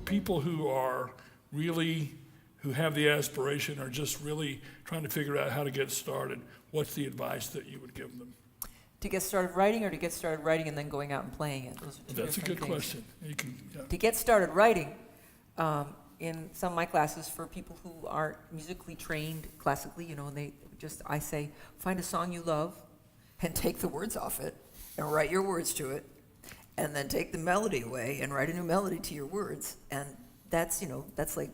People who have the aspiration are just really trying to figure out how to get started, what's the advice that you would give them? To get started writing, or to get started writing and then going out and playing it? Those are two That's a good different things. question. Yeah. To get started writing, in some of my classes, for people who aren't musically trained classically, and I say, find a song you love and take the words off it and write your words to it, and then take the melody away and write a new melody to your words. And that's like,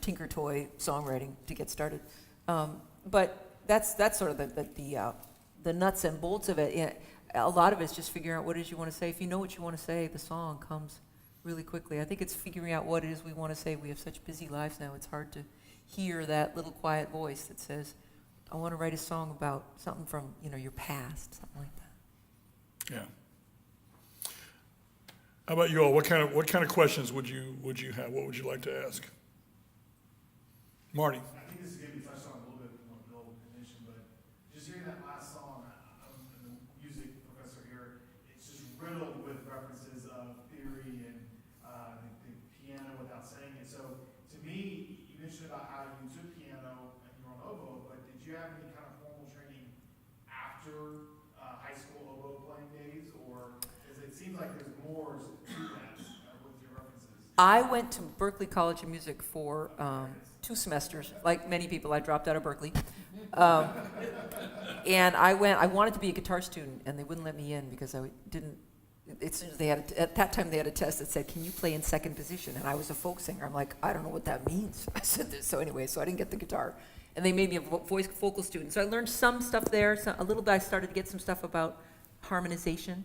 tinker toy songwriting to get started. But that's sort of the nuts and bolts of it. A lot of it's just figuring out what it is you want to say. If you know what you want to say, the song comes really quickly. I think it's figuring out what it is we want to say. We have such busy lives now, it's hard to hear that little quiet voice that says, I want to write a song about something from, your past, something like that. Yeah. How about you all? What kind of questions would you have? What would you like to ask? Marty. I think this is going to be touched on a little bit from what Bill mentioned, but just hearing that last song, I'm the music professor here, it's just riddled with references of theory and the piano without saying it. So to me, you mentioned about how you took piano and you were on oboe, but did you have any kind of formal training after high school oboe playing days? Or because it seems like there's more to that with your references. I went to Berklee College of Music for 2 semesters. Like many people, I dropped out of Berklee. And I wanted to be a guitar student, and they wouldn't let me in because I didn't. At that time, they had a test that said, can you play in second position? And I was a folk singer. I'm like, I don't know what that means. I said this. So anyway, so I didn't get the guitar. And they made me a vocal student. So I learned some stuff there. A little bit, I started to get some stuff about harmonization.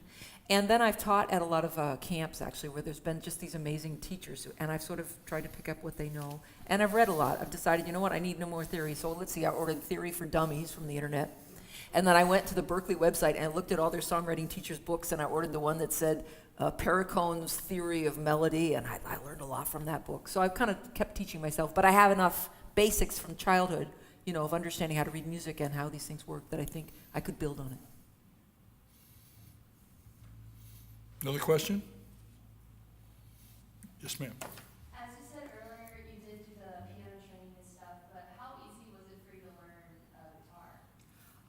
And then I've taught at a lot of camps, actually, where there's been just these amazing teachers, and I've sort of tried to pick up what they know. And I've read a lot. I've decided, you know what, I need no more theory. So let's see, I ordered Theory for Dummies from the internet. And then I went to the Berklee website and looked at all their songwriting teachers' books, and I ordered the one that said Perricone's Theory of Melody, and I learned a lot from that book. So I've kind of kept teaching myself, but I have enough basics from childhood, of understanding how to read music and how these things work that I think I could build on it. Another question? Yes, ma'am. As you said earlier, you did do the piano training and stuff, but how easy was it for you to learn guitar?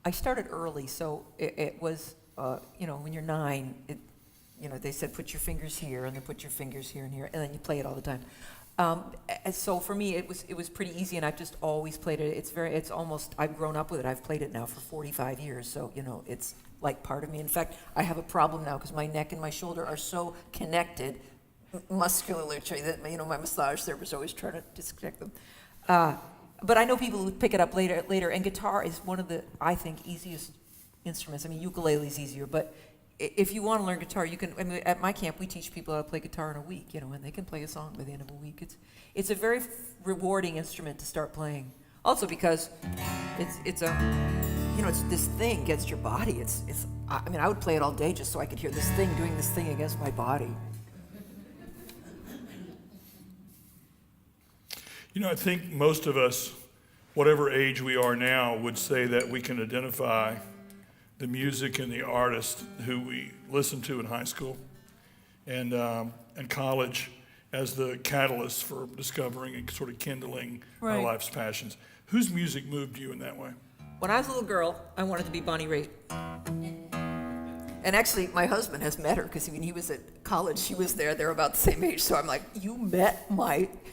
I started early, so it was, when you're 9, they said put your fingers here, and then put your fingers here and here, and then you play it all the time. So for me, it was pretty easy, and I've just always played it. It's almost, I've grown up with it. I've played it now for 45 years, so, it's like part of me. In fact, I have a problem now because my neck and my shoulder are so connected muscularly that, my massage therapist always trying to disconnect them. But I know people who pick it up later, and guitar is one of the, I think, easiest instruments. I mean, ukulele is easier, but if you want to learn guitar, you can. I mean, at my camp, we teach people how to play guitar in a week, and they can play a song by the end of a week. It's a very rewarding instrument to start playing. Also because it's this thing against your body. I would play it all day just so I could hear this thing doing this thing against my body. I think most of us, whatever age we are now, would say that we can identify the music and the artist who we listened to in high school and college as the catalyst for discovering and sort of kindling our life's passions. Whose music moved you in that way? When I was a little girl, I wanted to be Bonnie Raitt. And actually, my husband has met her because when he was at college, she was there. They're about the same age. So I'm like, you met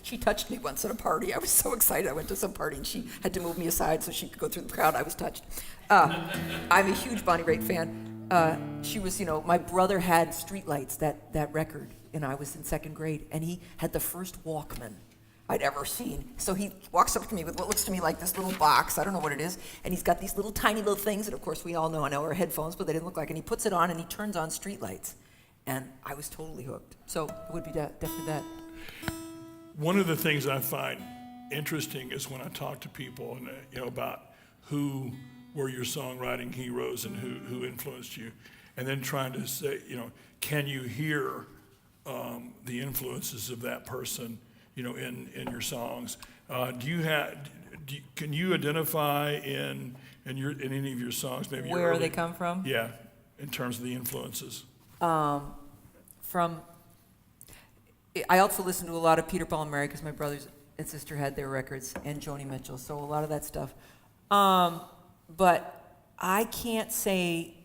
she touched me once at a party. I was so excited. I went to some party and she had to move me aside so she could go through the crowd. I was touched. I'm a huge Bonnie Raitt fan. She was, my brother had Streetlights, that record, and I was in 2nd grade, and he had the first Walkman I'd ever seen. So he walks up to me with what looks to me like this little box, I don't know what it is, and he's got these little tiny little things that of course we all know are headphones, but they didn't look like, and he puts it on and he turns on Streetlights. And I was totally hooked. So it would be definitely that. One of the things I find interesting is when I talk to people and about who were your songwriting heroes and who influenced you, and then trying to say, can you hear the influences of that person in your songs? can you identify in any of your songs, maybe your Where early- they come from? Yeah, in terms of the influences. I also listen to a lot of Peter, Paul, and Mary because my brothers and sister had their records, and Joni Mitchell, so a lot of that stuff. But I can't say,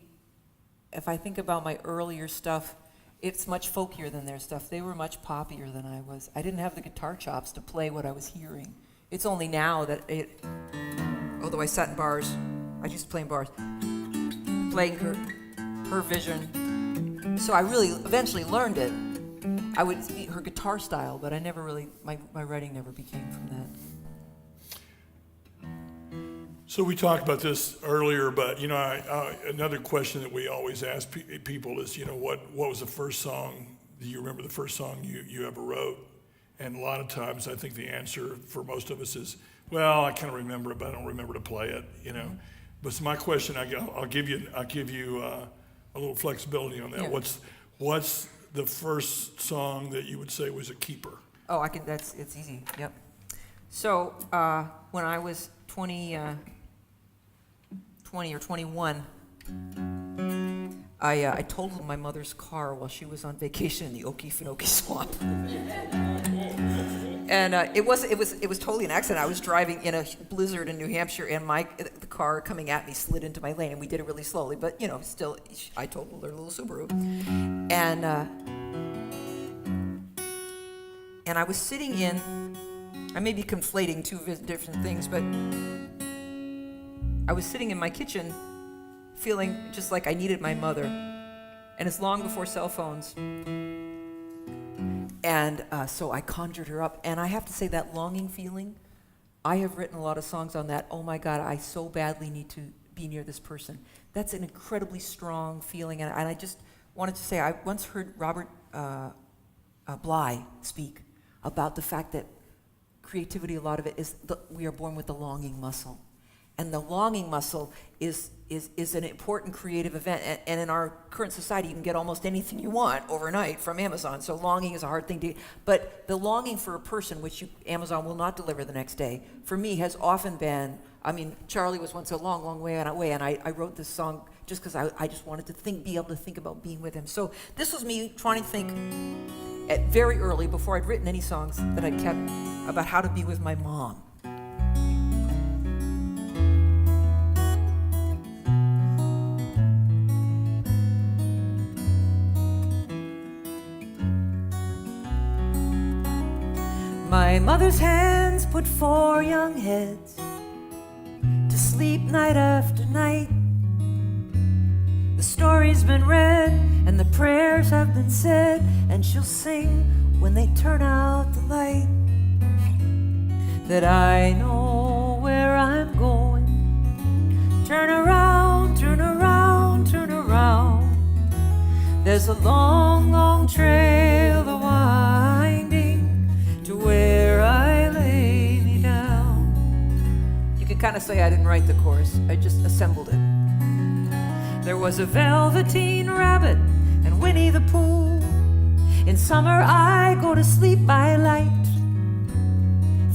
if I think about my earlier stuff, it's much folkier than their stuff. They were much poppier than I was. I didn't have the guitar chops to play what I was hearing. It's only now that although I sat in bars, I used to play in bars, playing her vision. So I really eventually learned it. I would see her guitar style, but I never really, my writing never became from that. So we talked about this earlier, but another question that we always ask people is, what was the first song? Do you remember the first song you ever wrote? And a lot of times, I think the answer for most of us is, well, I kind of remember it, but I don't remember to play it. But so my question, I'll give you a little flexibility on that. Yeah. What's the first song that you would say was a keeper? Oh, it's easy, yep. So, when I was 20 or 21, I totaled my mother's car while she was on vacation in the Okefenokee Swamp. And it was totally an accident. I was driving in a blizzard in New Hampshire, and the car coming at me slid into my lane, and we did it really slowly, but still, I totaled her little Subaru. And I was sitting I may be conflating two different things, but I was sitting in my kitchen feeling just like I needed my mother. And it's long before cell phones. And so I conjured her up. And I have to say, that longing feeling, I have written a lot of songs on that. Oh my God, I so badly need to be near this person. That's an incredibly strong feeling. And I just wanted to say, I once heard Robert Bly speak about the fact that creativity, a lot of it is we are born with the longing muscle. And the longing muscle is an important creative event. And in our current society, you can get almost anything you want overnight from Amazon. So longing is a hard thing to, but the longing for a person, which Amazon will not deliver the next day, for me has often been, Charlie was once a long, long way on away, and I wrote this song just because I just wanted to be able to think about being with him. So this was me trying to think very early, before I'd written any songs that I'd kept, about how to be with my mom. My mother's hands put 4 young heads to sleep night after night. The story's been read and the prayers have been said, and she'll sing when they turn out the light. That I know where I'm going. Turn around, turn around, turn around. There's a long, long trail a-winding to where I lay me down. You could kind of say I didn't write the chorus, I just assembled it. There was a velveteen rabbit and Winnie the Pooh. In summer I go to sleep by light.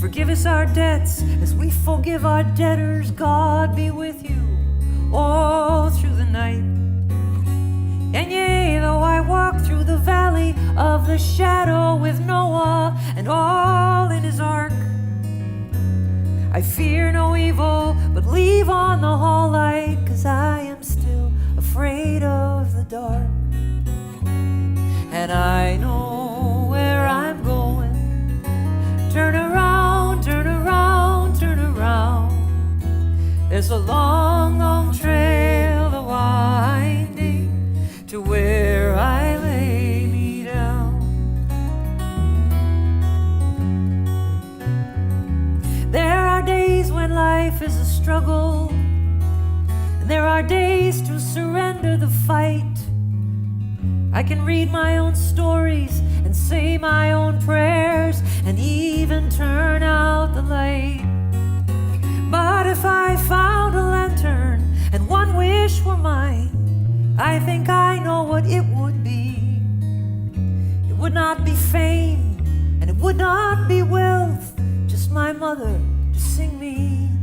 Forgive us our debts as we forgive our debtors. God be with you all through the night. And yea, though I walk through the valley of the shadow with Noah and all in his ark, I fear no evil, but leave on the hall light, 'cause I am still afraid of the dark. And I know where I'm going. Turn around, turn around, turn around. There's a long, long trail a-winding to where I lay me down. There are days when life is a struggle, and there are days to surrender the fight. I can read my own stories and say my own prayers and even turn out the light. But if I found a lantern and one wish were mine, I think I know what it would be. It would not be fame and it would not be wealth, just my mother to sing me